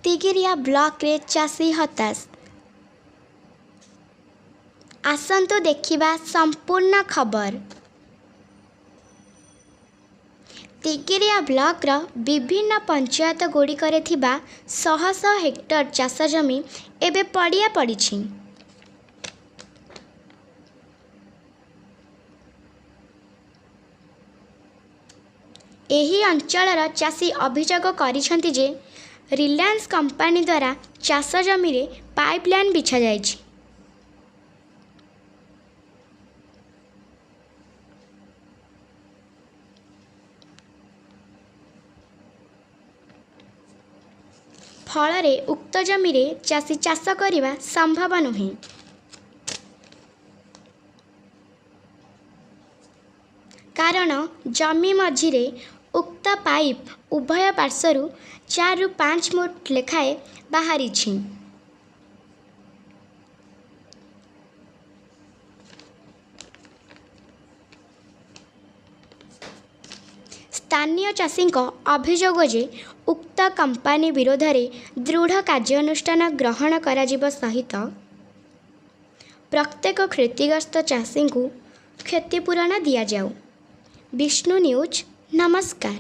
Tigiria block रे चाषी हताश। आसंतु देखिबा संपूर्ण खबर। तिगिरिया ब्लॉक रो विभिन्न पंचायत गुड़िकरे थिबा शह शह हेक्टर चाष जमी एबे पड़िया पड़िछि। एही अंचलर चाषी अभियोग करिसेंति जे रिलायंस कंपनी द्वारा चाष जमी रे पाइपलाइन बिछा जाइछि। फल उक्त जमी रे चाषी चाष करने संभव नुहे। कारण जमी मझिरे उक्त पाइप उभय पार्श्वरु 4 ରୁ 5 फुट लेखाए बाहरी। स्थानीय चाषी अभियोग जे उक्त कंपनी विरोध में दृढ़ कार्यानुष्ठान ग्रहण करा सहित प्रत्येक क्षतिग्रस्त चाषी को क्षतिपूरण दि जाऊ। विष्णु न्यूज नमस्कार।